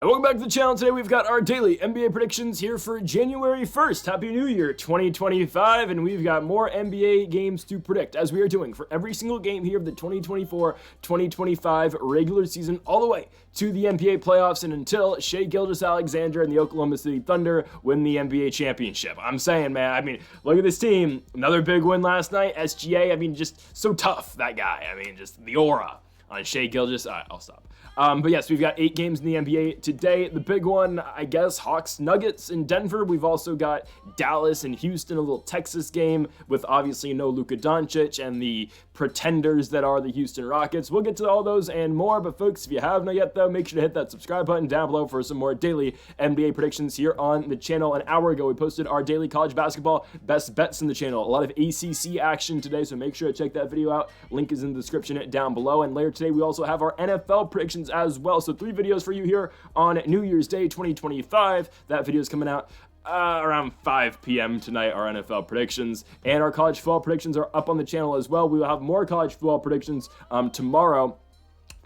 And welcome back to the channel. Today we've got our daily NBA predictions here for January 1st. Happy New Year 2025, and we've got more NBA games to predict, as we are doing for every single game here of the 2024-2025 regular season, all the way to the NBA playoffs and until Shai Gilgeous-Alexander and the Oklahoma City Thunder win the NBA championship. I'm saying, man, look at this team. Another big win last night. SGA, just so tough, that guy. Just the aura on Shai Gilgeous. All right, I'll stop. But yes, we've got 8 games in the NBA today. The big one, I guess, Hawks Nuggets in Denver. We've also got Dallas and Houston, a little Texas game with obviously no Luka Doncic and the pretenders that are the Houston Rockets. We'll get to all those and more, but folks, if you have not yet though, make sure to hit that subscribe button down below for some more daily NBA predictions here on the channel. An hour ago, we posted our daily college basketball best bets in the channel. A lot of ACC action today, so make sure to check that video out. Link is in the description down below. And later today, we also have our NFL predictions as well. So 3 videos for you here on New Year's Day 2025. That video is coming out around 5 p.m. tonight, our NFL predictions, and our college football predictions are up on the channel as well. We will have more college football predictions tomorrow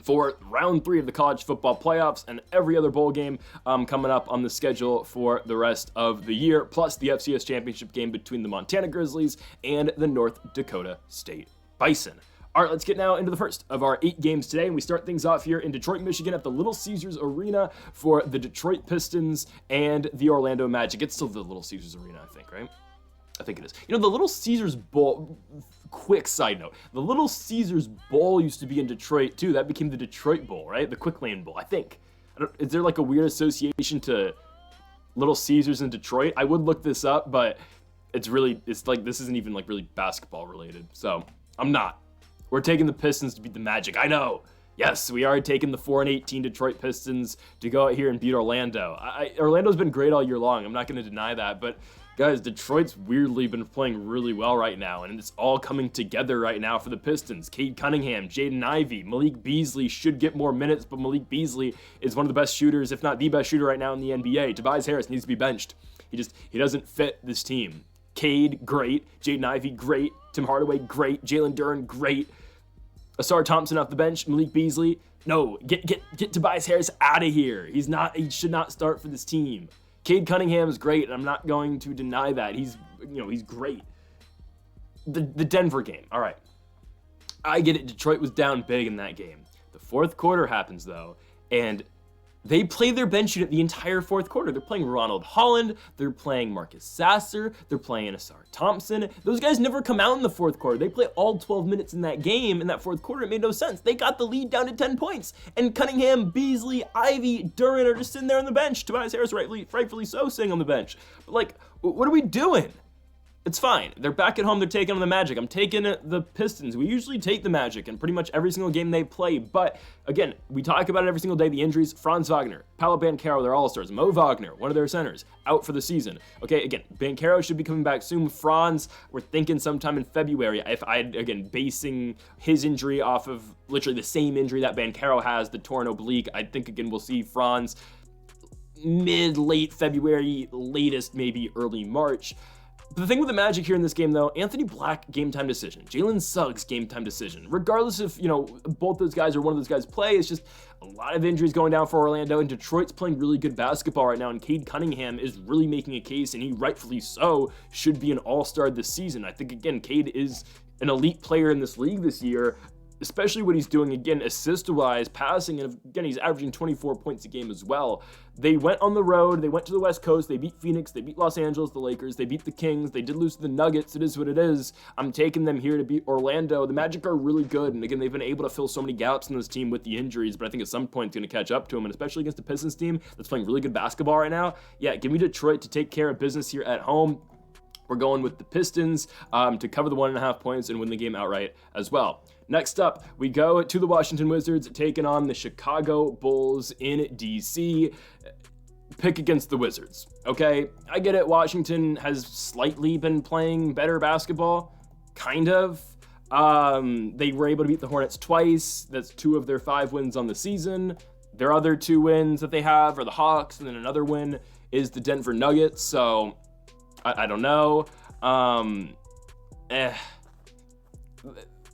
for round 3 of the college football playoffs and every other bowl game coming up on the schedule for the rest of the year, plus the FCS championship game between the Montana Grizzlies and the North Dakota State Bison. All right, let's get now into the first of our 8 games today, and we start things off here in Detroit, Michigan at the Little Caesars Arena for the Detroit Pistons and the Orlando Magic. It's still the Little Caesars Arena, I think, right? I think it is. The Little Caesars Bowl, quick side note, the Little Caesars Bowl used to be in Detroit too. That became the Detroit Bowl, right? The Quick Lane Bowl, I think. Is there like a weird association to Little Caesars in Detroit? I would look this up, but it's like this isn't even like really basketball related, so I'm not. We're taking the Pistons to beat the Magic. I know. Yes, we are taking the 4-18 Detroit Pistons to go out here and beat Orlando. Orlando's been great all year long. I'm not going to deny that. But, guys, Detroit's weirdly been playing really well right now, and it's all coming together right now for the Pistons. Cade Cunningham, Jaden Ivey, Malik Beasley should get more minutes, but Malik Beasley is one of the best shooters, if not the best shooter right now in the NBA. Tobias Harris needs to be benched. He doesn't fit this team. Cade, great. Jaden Ivey, great. Tim Hardaway, great. Jalen Duren, great. Asar Thompson off the bench. Malik Beasley, no, get Tobias Harris out of here. He should not start for this team. Cade Cunningham is great, and I'm not going to deny that. He's great. The Denver game, all right. I get it. Detroit was down big in that game. The fourth quarter happens though, and they play their bench unit the entire fourth quarter. They're playing Ronald Holland. They're playing Marcus Sasser. They're playing Asar Thompson. Those guys never come out in the fourth quarter. They play all 12 minutes in that game. In that fourth quarter, it made no sense. They got the lead down to 10 points. And Cunningham, Beasley, Ivey, Duren are just sitting there on the bench. Tobias Harris, rightfully so, sitting on the bench. But, what are we doing? It's fine. They're back at home. They're taking on the Magic. I'm taking the Pistons. We usually take the Magic in pretty much every single game they play. But, again, we talk about it every single day. The injuries, Franz Wagner, Paolo Banchero, they're all-stars. Mo Wagner, one of their centers, out for the season. Okay, again, Banchero should be coming back soon. Franz, we're thinking sometime in February. Basing his injury off of literally the same injury that Banchero has, the torn oblique, I think, again, we'll see Franz mid-late February, latest maybe early March. The thing with the Magic here in this game, though, Anthony Black, game time decision. Jalen Suggs, game time decision. Regardless if, both those guys or one of those guys play, it's just a lot of injuries going down for Orlando, and Detroit's playing really good basketball right now, and Cade Cunningham is really making a case, and he rightfully so should be an all-star this season. I think, again, Cade is an elite player in this league this year, especially what he's doing, again, assist-wise, passing, and again, he's averaging 24 points a game as well. They went on the road, they went to the West Coast, they beat Phoenix, they beat Los Angeles, the Lakers, they beat the Kings, they did lose to the Nuggets, it is what it is. I'm taking them here to beat Orlando. The Magic are really good, and again, they've been able to fill so many gaps in this team with the injuries, but I think at some point it's going to catch up to them, and especially against the Pistons team that's playing really good basketball right now. Yeah, give me Detroit to take care of business here at home. We're going with the Pistons to cover the 1.5 points and win the game outright as well. Next up, we go to the Washington Wizards taking on the Chicago Bulls in DC. Pick against the Wizards, okay? I get it. Washington has slightly been playing better basketball, kind of. They were able to beat the Hornets twice. That's 2 of their 5 wins on the season. Their other 2 wins that they have are the Hawks, and then another win is the Denver Nuggets. So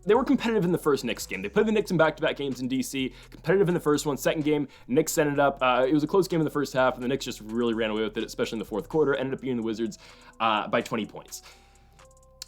they were competitive in the first Knicks game. They played the Knicks in back-to-back games in DC, competitive in the first one. Second game, Knicks ended up, it was a close game in the first half, and the Knicks just really ran away with it, especially in the fourth quarter, ended up beating the Wizards by 20 points.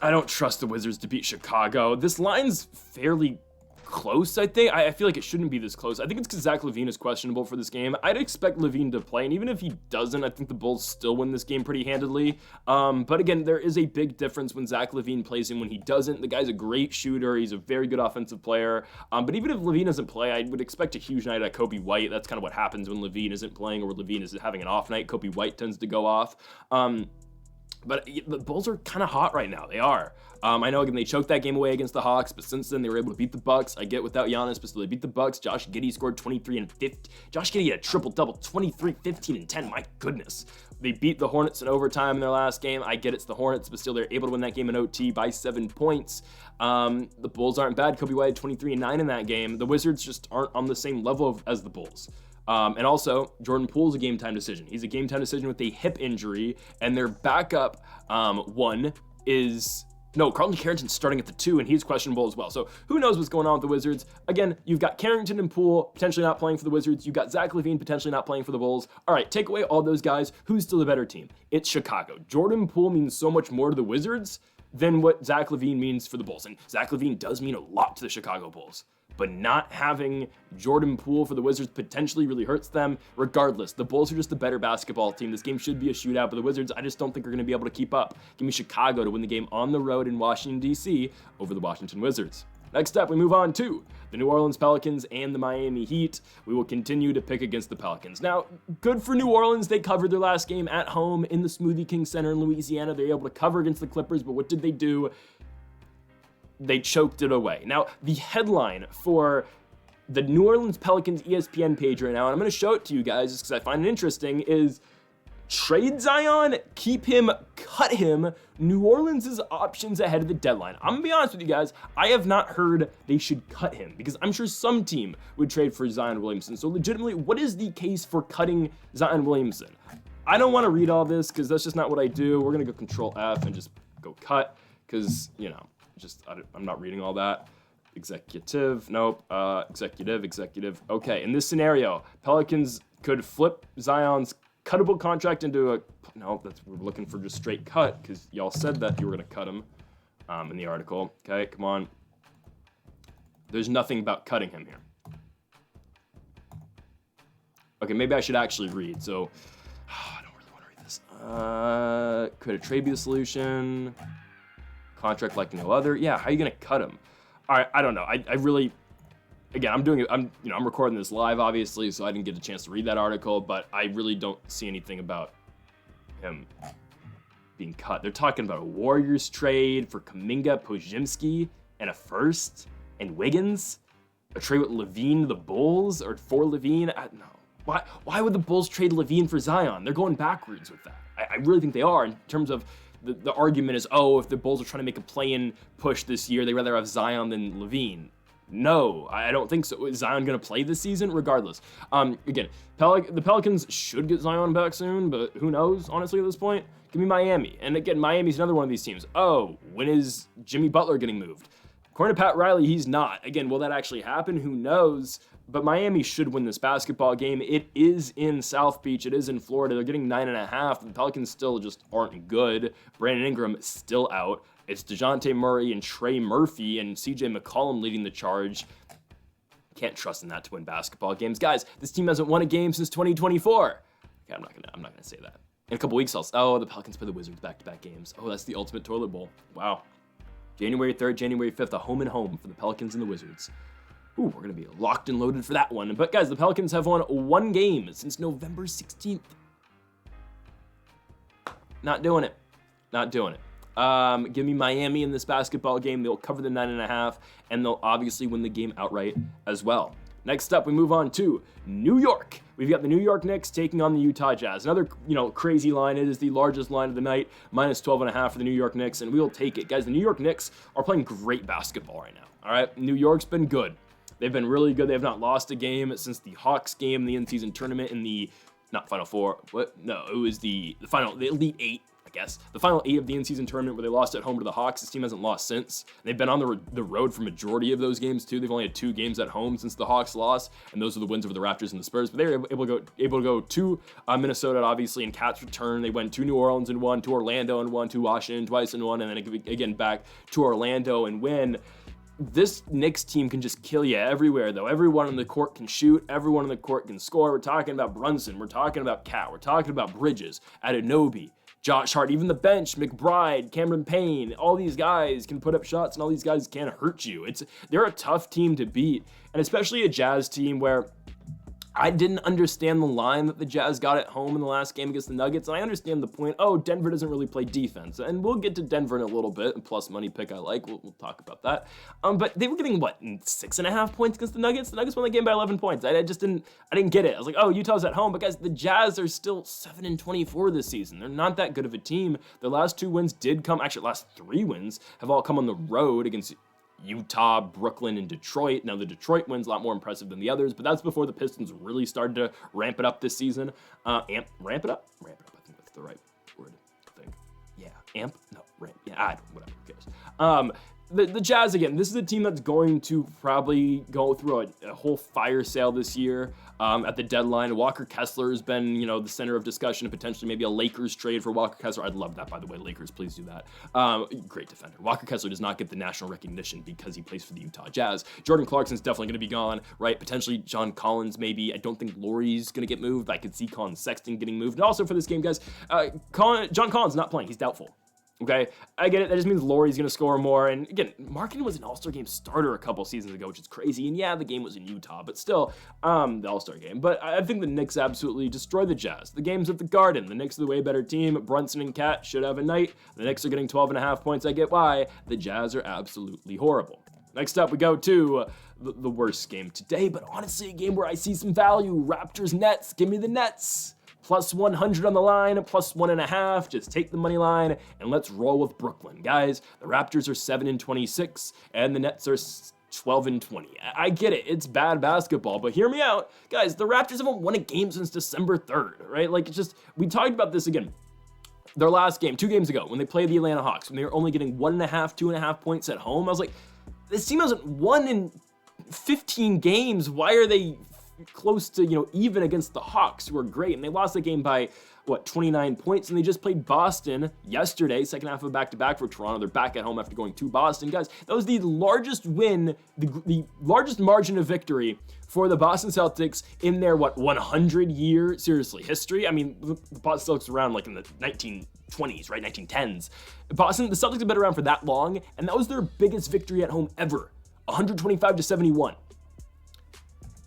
I don't trust the Wizards to beat Chicago. This line's fairly close, I think. I feel like it shouldn't be this close. I think it's because Zach LaVine is questionable for this game. I'd expect LaVine to play, and even if he doesn't, I think the Bulls still win this game pretty handedly. But again, there is a big difference when Zach LaVine plays and when he doesn't. The guy's a great shooter. He's a very good offensive player. But even if LaVine doesn't play, I would expect a huge night at Kobe White. That's kind of what happens when LaVine isn't playing or LaVine is having an off night. Kobe White tends to go off. But the Bulls are kind of hot right now. They are. I know, again, they choked that game away against the Hawks, but since then they were able to beat the Bucks. I get without Giannis, but still they beat the Bucks. Josh Giddey scored 23 and 15. Josh Giddey had a triple-double, 23, 15, and 10. My goodness. They beat the Hornets in overtime in their last game. I get it's the Hornets, but still they're able to win that game in OT by 7 points. The Bulls aren't bad. Kobe White had 23 and 9 in that game. The Wizards just aren't on the same level as the Bulls. And also, Jordan Poole's a game-time decision. He's a game-time decision with a hip injury, and their backup one is... No, Carlton Carrington's starting at the 2, and he's questionable as well. So who knows what's going on with the Wizards? Again, you've got Carrington and Poole potentially not playing for the Wizards. You've got Zach LaVine potentially not playing for the Bulls. All right, take away all those guys. Who's still a better team? It's Chicago. Jordan Poole means so much more to the Wizards than what Zach LaVine means for the Bulls. And Zach LaVine does mean a lot to the Chicago Bulls. But not having Jordan Poole for the Wizards potentially really hurts them. Regardless, the Bulls are just a better basketball team. This game should be a shootout, but the Wizards, I just don't think are going to be able to keep up. Give me Chicago to win the game on the road in Washington, D.C. over the Washington Wizards. Next up, we move on to the New Orleans Pelicans and the Miami Heat. We will continue to pick against the Pelicans. Now, good for New Orleans. They covered their last game at home in the Smoothie King Center in Louisiana. They were able to cover against the Clippers, but what did they do? They choked it away. Now, the headline for the New Orleans Pelicans ESPN page right now, and I'm going to show it to you guys just because I find it interesting, is trade Zion, keep him, cut him, New Orleans' options ahead of the deadline. I'm going to be honest with you guys, I have not heard they should cut him because I'm sure some team would trade for Zion Williamson. So legitimately, what is the case for cutting Zion Williamson? I don't want to read all this because that's just not what I do. We're going to go Control F and just go cut because, you know, I'm not reading all that. Executive, nope. Executive. Okay, in this scenario, Pelicans could flip Zion's cuttable contract into a... No, we're looking for just straight cut because y'all said that you were going to cut him in the article. Okay, come on. There's nothing about cutting him here. Okay, maybe I should actually read. So, I don't really want to read this. Could a trade be the solution? Contract like no other. Yeah, how are you gonna cut him? All right, I don't know. I really, again, I'm recording this live, obviously, so I didn't get a chance to read that article, but I really don't see anything about him being cut. They're talking about a Warriors trade for Kuminga, Podziemski, and a first, and Wiggins. A trade with LaVine to the Bulls, or for LaVine. No. Why would the Bulls trade LaVine for Zion? They're going backwards with that. I really think they are in terms of. The argument is, oh, if the Bulls are trying to make a play-in push this year, they'd rather have Zion than LaVine. No, I don't think so. Is Zion going to play this season? Regardless. Again, the Pelicans should get Zion back soon, but who knows, honestly, at this point? Give me Miami. And again, Miami's another one of these teams. Oh, when is Jimmy Butler getting moved? According to Pat Riley, he's not. Again, will that actually happen? Who knows? But Miami should win this basketball game. It is in South Beach. It is in Florida. They're getting 9.5. The Pelicans still just aren't good. Brandon Ingram is still out. It's DeJounte Murray and Trey Murphy and CJ McCollum leading the charge. Can't trust in that to win basketball games. Guys, this team hasn't won a game since 2024. Okay, I'm not gonna say that. In a couple weeks, the Pelicans play the Wizards back-to-back games. Oh, that's the ultimate toilet bowl. Wow. January 3rd, January 5th, a home and home for the Pelicans and the Wizards. Ooh, we're going to be locked and loaded for that one. But guys, the Pelicans have won one game since November 16th. Not doing it. Give me Miami in this basketball game. They'll cover the 9.5, and they'll obviously win the game outright as well. Next up, we move on to New York. We've got the New York Knicks taking on the Utah Jazz. Another, crazy line. It is the largest line of the night, minus 12.5 for the New York Knicks, and we'll take it. Guys, the New York Knicks are playing great basketball right now. All right, New York's been good. They've been really good. They have not lost a game since the Hawks game in the in-season tournament in the, not Final Four. What? No, it was the Elite Eight. guess, the final 8 of the in-season tournament where they lost at home to the Hawks. This team hasn't lost since. They've been on the road for majority of those games too. They've only had 2 games at home since the Hawks lost, and those are the wins over the Raptors and the Spurs. But they were able to go to Minnesota, obviously, in Cat's return. They went to New Orleans and won, to Orlando and won, to Washington twice and won, and then again back to Orlando and win. This Knicks team can just kill you everywhere, though. Everyone on the court can shoot. Everyone on the court can score. We're talking about Brunson. We're talking about Cat. We're talking about Bridges, Anunoby, Josh Hart, even the bench, McBride, Cameron Payne. All these guys can put up shots, and all these guys can hurt you. They're a tough team to beat, and especially a Jazz team where I didn't understand the line that the Jazz got at home in the last game against the Nuggets, and I understand the point, Denver doesn't really play defense, and we'll get to Denver in a little bit, and plus money pick I like, we'll talk about that, but they were getting, 6.5 points against the Nuggets? The Nuggets won the game by 11 points. I didn't get it. I was like, Utah's at home, but guys, the Jazz are still 7-24 this season. They're not that good of a team. Their last 2 wins last 3 wins have all come on the road against Utah, Brooklyn, and Detroit. Now, the Detroit win's a lot more impressive than the others, but that's before the Pistons really started to ramp it up this season. Ramp it up? Ramp it up, I think that's the right word, I think. Yeah, amp? No, ramp. Yeah, whatever, who cares? The Jazz, again, this is a team that's going to probably go through a whole fire sale this year at the deadline. Walker Kessler has been, the center of discussion and potentially maybe a Lakers trade for Walker Kessler. I'd love that, by the way. Lakers, please do that. Great defender. Walker Kessler does not get the national recognition because he plays for the Utah Jazz. Jordan Clarkson's definitely going to be gone, right? Potentially John Collins, maybe. I don't think Laurie's going to get moved. I could see Colin Sexton getting moved. And also for this game, guys, John Collins not playing. He's doubtful. Okay, I get it. That just means Laurie's going to score more. And again, Markkanen was an All-Star game starter a couple seasons ago, which is crazy. And yeah, the game was in Utah, but still, the All-Star game. But I think the Knicks absolutely destroy the Jazz. The game's at the Garden. The Knicks are the way better team. Brunson and Cat should have a night. The Knicks are getting 12.5 points. I get why. The Jazz are absolutely horrible. Next up, we go to the worst game today, but honestly, a game where I see some value. Raptors-Nets. Give me the Nets. Plus 100 on the line, plus 1.5. Just take the money line and let's roll with Brooklyn. Guys, the Raptors are 7-26 and the Nets are 12-20. I get it. It's bad basketball, but hear me out. Guys, the Raptors haven't won a game since December 3rd, right? We talked about this again. Their last game, 2 games ago, when they played the Atlanta Hawks, when they were only getting 1.5, 2.5 points at home. I was like, this team hasn't won in 15 games. Why are they close to, even against the Hawks, who are great? And they lost the game by, 29 points, and they just played Boston yesterday, second half of a back-to-back for Toronto. They're back at home after going to Boston. Guys, that was the largest win, the largest margin of victory for the Boston Celtics in their, 100-year, seriously, history? I mean, the Boston Celtics were around, in the 1920s, right, 1910s. The Celtics have been around for that long, and that was their biggest victory at home ever, 125-71.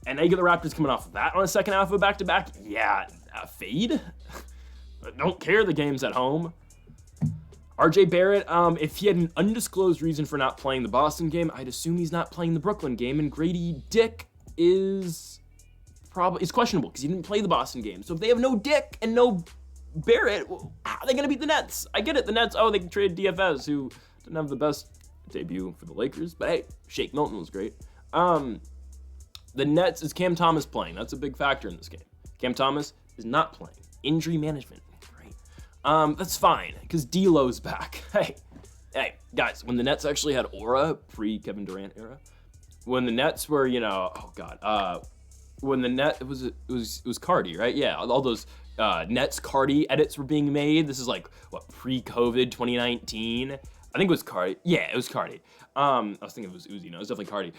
And now you get the Raptors coming off of that on a second half of a back-to-back. Yeah, fade? Don't care, the game's at home. RJ Barrett, if he had an undisclosed reason for not playing the Boston game, I'd assume he's not playing the Brooklyn game. And Grady Dick is questionable because he didn't play the Boston game. So if they have no Dick and no Barrett, how are they going to beat the Nets? I get it, the Nets, they traded DFS, who didn't have the best debut for the Lakers. But hey, Shake Milton was great. The Nets, is Cam Thomas playing? That's a big factor in this game. Cam Thomas is not playing. Injury management, great. That's fine, because D'Lo's back. Hey, guys, when the Nets actually had aura, pre-Kevin Durant era, when the Nets were, when the net, it was Cardi, right? Yeah, all those Nets Cardi edits were being made. This is pre-COVID 2019. I think it was Cardi. Yeah, it was Cardi. I was thinking it was Uzi. No, it was definitely Cardi.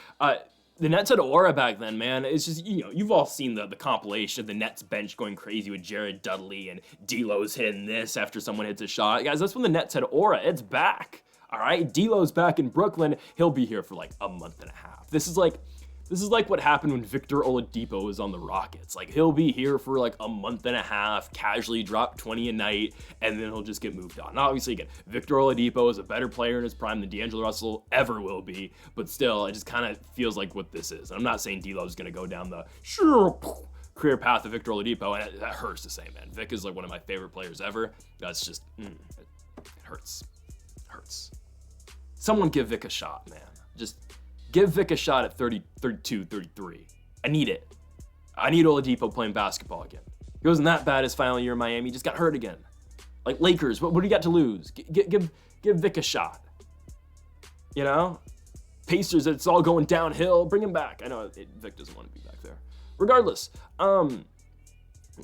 The Nets had aura back then, man. It's just, you've all seen the compilation of the Nets bench going crazy with Jared Dudley and D'Lo's hitting this after someone hits a shot. Guys, that's when the Nets had aura. It's back, all right? D'Lo's back in Brooklyn. He'll be here for a month and a half. This is like what happened when Victor Oladipo was on the Rockets. He'll be here for a month and a half, casually drop 20 a night, and then he'll just get moved on. Now, obviously, again, Victor Oladipo is a better player in his prime than D'Angelo Russell ever will be, but still, it just kind of feels like what this is. And I'm not saying D'Lo's going to go down the career path of Victor Oladipo, and that hurts to say, man. Vic is one of my favorite players ever. That's just, it hurts. It hurts. Someone give Vic a shot, man. Just give Vic a shot at 30, 32, 33. I need it. I need Oladipo playing basketball again. He wasn't that bad his final year in Miami. He just got hurt again. Like Lakers, what do you got to lose? Give Vic a shot. You know? Pacers, it's all going downhill. Bring him back. I know Vic doesn't want to be back there. Regardless,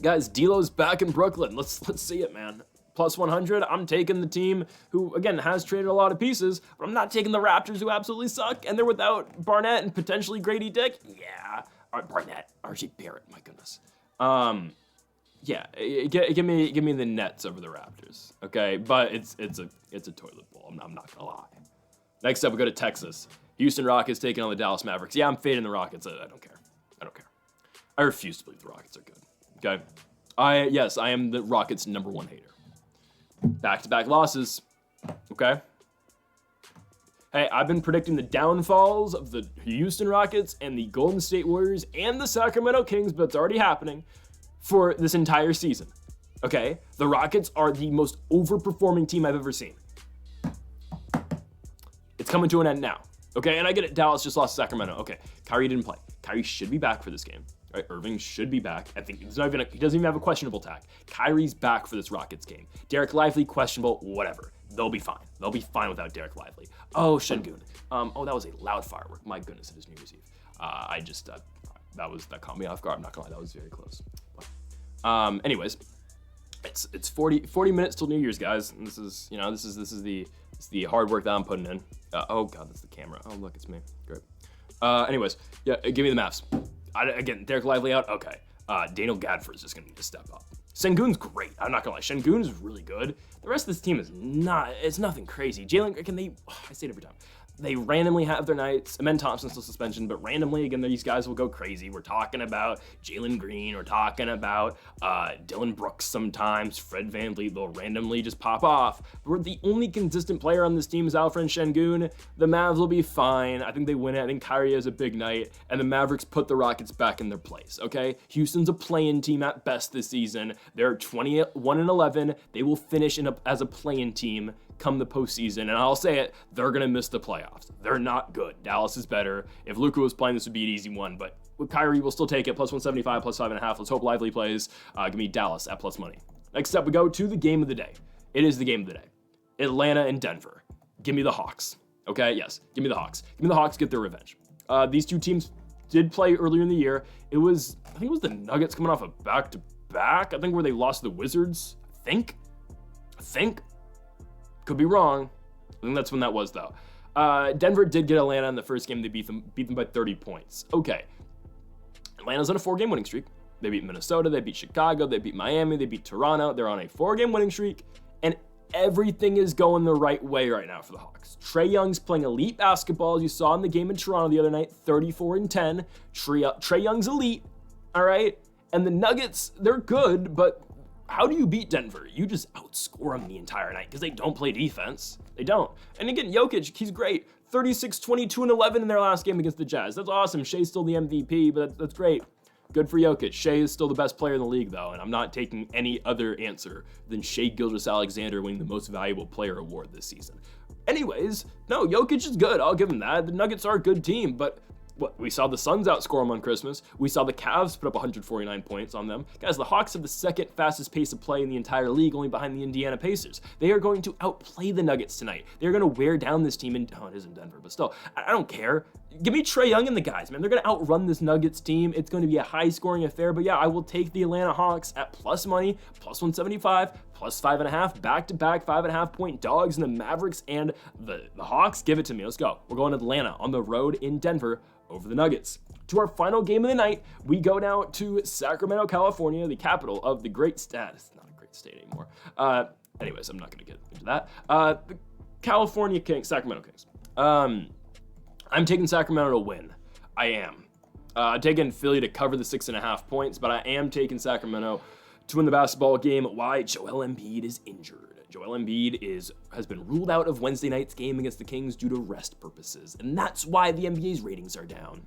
guys, D'Lo's back in Brooklyn. Let's see it, man. Plus 100, I'm taking the team who, again, has traded a lot of pieces, but I'm not taking the Raptors who absolutely suck, and they're without Barnett and potentially Grady Dick. Yeah, Barnett, RJ Barrett, my goodness. Yeah, give me the Nets over the Raptors, okay? But it's a toilet bowl. I'm not gonna lie. Next up, we go to Texas. Houston Rockets taking on the Dallas Mavericks. Yeah, I'm fading the Rockets. I don't care. I refuse to believe the Rockets are good. Okay, I am the Rockets' #1 hater. Back-to-back losses. Okay. Hey, I've been predicting the downfalls of the Houston Rockets and the Golden State Warriors and the Sacramento Kings, but it's already happening for this entire season. Okay? The Rockets are the most overperforming team I've ever seen. It's coming to an end now. Okay? And I get it. Dallas just lost to Sacramento. Okay. Kyrie didn't play. Kyrie should be back for this game. Right? Irving should be back. I think he doesn't even have a questionable tag. Kyrie's back for this Rockets game. Derek Lively, questionable, whatever. They'll be fine. They'll be fine without Derek Lively. Oh, Şengün. That was a loud firework. My goodness, it is New Year's Eve. That caught me off guard. I'm not gonna lie, that was very close. But, anyways, it's 40 minutes till New Year's, guys. And this is the hard work that I'm putting in. Oh God, that's the camera. Oh look, it's me. Great. Anyways, yeah, give me the Mavs. Again, Derek Lively out. Okay. Daniel Gadford is just gonna need to step up. Şengün's great. I'm not gonna lie. Şengün is really good. The rest of this team is not. It's nothing crazy. I say it every time. They randomly have their nights. Amen Thompson's still suspension, but randomly, again, these guys will go crazy. We're talking about Jalen Green. We're talking about Dylan Brooks sometimes. Fred VanVleet, they'll randomly just pop off. But the only consistent player on this team is Alfred Şengün. The Mavs will be fine. I think they win it. I think Kyrie has a big night. And the Mavericks put the Rockets back in their place, okay? Houston's a play-in team at best this season. They're 21-11. They will finish as a play-in team come the postseason, and I'll say it, they're gonna miss the playoffs. They're not good. Dallas is better. If Luka was playing, this would be an easy one, but with Kyrie, we'll still take it. Plus 175, plus 5.5. Let's hope Lively plays. Give me Dallas at plus money. Next up, we go to the game of the day. It is the game of the day. Atlanta and Denver. Give me the Hawks. Okay, yes, give me the Hawks. Give me the Hawks, get their revenge. These two teams did play earlier in the year. I think it was the Nuggets coming off a back-to-back. I think where they lost to the Wizards. I think. Could be wrong. I think that's when that was, though. Denver did get Atlanta in the first game. They beat them by 30 points. Okay. Atlanta's on a 4-game winning streak. They beat Minnesota. They beat Chicago. They beat Miami. They beat Toronto. They're on a 4-game winning streak. And everything is going the right way right now for the Hawks. Trae Young's playing elite basketball, as you saw in the game in Toronto the other night, 34-10. Trae Young's elite, all right? And the Nuggets, they're good, but how do you beat Denver? You just outscore them the entire night because they don't play defense. They don't. And again, Jokic, he's great. 36, 22, and 11 in their last game against the Jazz. That's awesome. Shea's still the MVP, but that's great. Good for Jokic. Shea is still the best player in the league, though, and I'm not taking any other answer than Shea Gilgeous-Alexander winning the Most Valuable Player award this season. Anyways, no, Jokic is good. I'll give him that. The Nuggets are a good team, but we saw the Suns outscore them on Christmas. We saw the Cavs put up 149 points on them. Guys, the Hawks have the second fastest pace of play in the entire league, only behind the Indiana Pacers. They are going to outplay the Nuggets tonight. They're going to wear down this team it is in Denver, but still, I don't care. Give me Trae Young and the guys, man. They're going to outrun this Nuggets team. It's going to be a high-scoring affair, but yeah, I will take the Atlanta Hawks at plus money, plus 175, plus 5.5, back-to-back 5.5-point dogs, and the Mavericks and the Hawks. Give it to me. Let's go. We're going to Atlanta on the road in Denver over the Nuggets. To our final game of the night, we go now to Sacramento, California, the capital of the great state. It's not a great state anymore. Anyways, I'm not going to get into that. The California Kings, Sacramento Kings. I'm taking Sacramento to win. I am. I'm taking Philly to cover the 6.5 points, but I am taking Sacramento to win the basketball game. Why? Joel Embiid is injured. Joel Embiid has been ruled out of Wednesday night's game against the Kings due to rest purposes, and that's why the NBA's ratings are down.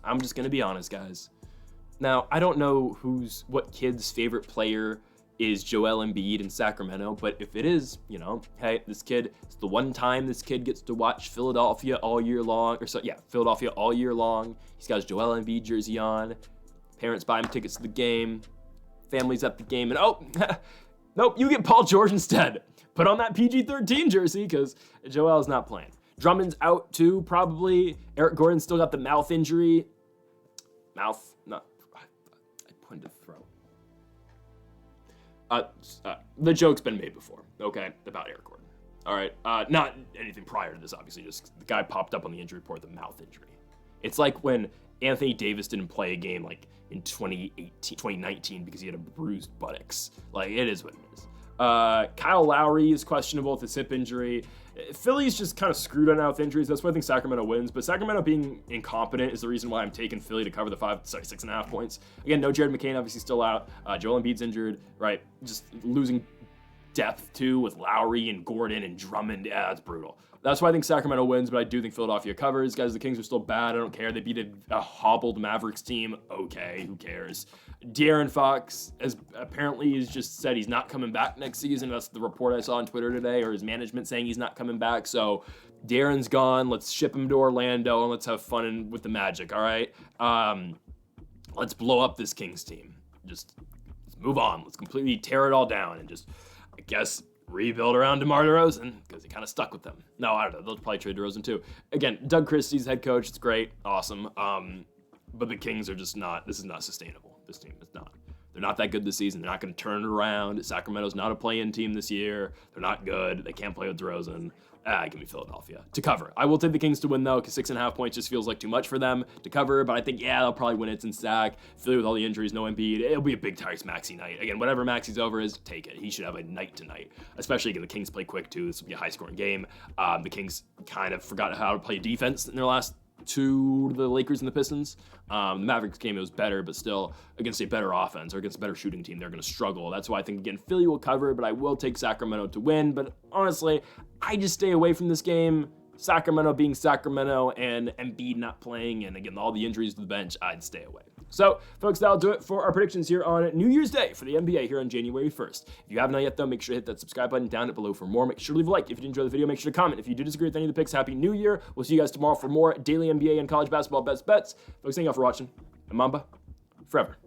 I'm just gonna be honest, guys. Now, I don't know what kid's favorite player is Joel Embiid in Sacramento, but if it is, hey, it's the one time this kid gets to watch Philadelphia all year long, Philadelphia all year long. He's got his Joel Embiid jersey on. Parents buy him tickets to the game. Family's at the game, and Nope, you get Paul George instead. Put on that PG-13 jersey because Joel's not playing. Drummond's out too, probably. Eric Gordon still got the mouth injury. I pointed to throat. The joke's been made before, okay, about Eric Gordon. All right, not anything prior to this, obviously, just the guy popped up on the injury report with a mouth injury. It's like when Anthony Davis didn't play a game like in 2019 because he had a bruised buttocks. Like, it is what it is. Kyle Lowry is questionable with his hip injury. Philly's just kind of screwed on now with injuries. That's why I think Sacramento wins. But Sacramento being incompetent is the reason why I'm taking Philly to cover the 6.5 points. Again, no Jared McCain, obviously still out. Joel Embiid's injured, right? Just losing depth too with Lowry and Gordon and Drummond. Yeah, that's brutal. That's why I think Sacramento wins, but I do think Philadelphia covers. Guys, the Kings are still bad. I don't care. They beat a hobbled Mavericks team. Okay, who cares? De'Aaron Fox apparently has just said he's not coming back next season. That's the report I saw on Twitter today, or his management saying he's not coming back. So De'Aaron's gone. Let's ship him to Orlando, and let's have fun with the Magic, all right? Let's blow up this Kings team. Let's move on. Let's completely tear it all down and just, I guess, rebuild around DeMar DeRozan because he kind of stuck with them. No, I don't know. They'll probably trade DeRozan too. Again, Doug Christie's head coach. It's great. Awesome. But the Kings are just not, this is not sustainable. This team is not. They're not that good this season. They're not going to turn it around. Sacramento's not a play-in team this year. They're not good. They can't play with DeRozan. Give me Philadelphia to cover. I will take the Kings to win, though, because 6.5 points just feels like too much for them to cover. But I think, yeah, they'll probably win it in Sac. Philly with all the injuries, no Embiid. It'll be a big Tyrese Maxey night. Again, whatever Maxey's over is, take it. He should have a night tonight. Especially, again, the Kings play quick, too. This will be a high-scoring game. The Kings kind of forgot how to play defense in their last to the Lakers and the Pistons. The Mavericks game, it was better, but still against a better offense or against a better shooting team, they're going to struggle. That's why I think, again, Philly will cover, but I will take Sacramento to win. But honestly, I just stay away from this game. Sacramento being Sacramento and Embiid not playing, and again, all the injuries to the bench, I'd stay away. So, folks, that'll do it for our predictions here on New Year's Day for the NBA here on January 1st. If you haven't yet, though, make sure to hit that subscribe button down below for more. Make sure to leave a like if you did enjoy the video. Make sure to comment if you do disagree with any of the picks. Happy New Year. We'll see you guys tomorrow for more daily NBA and college basketball best bets. Folks, thank you all for watching. And Mamba, forever.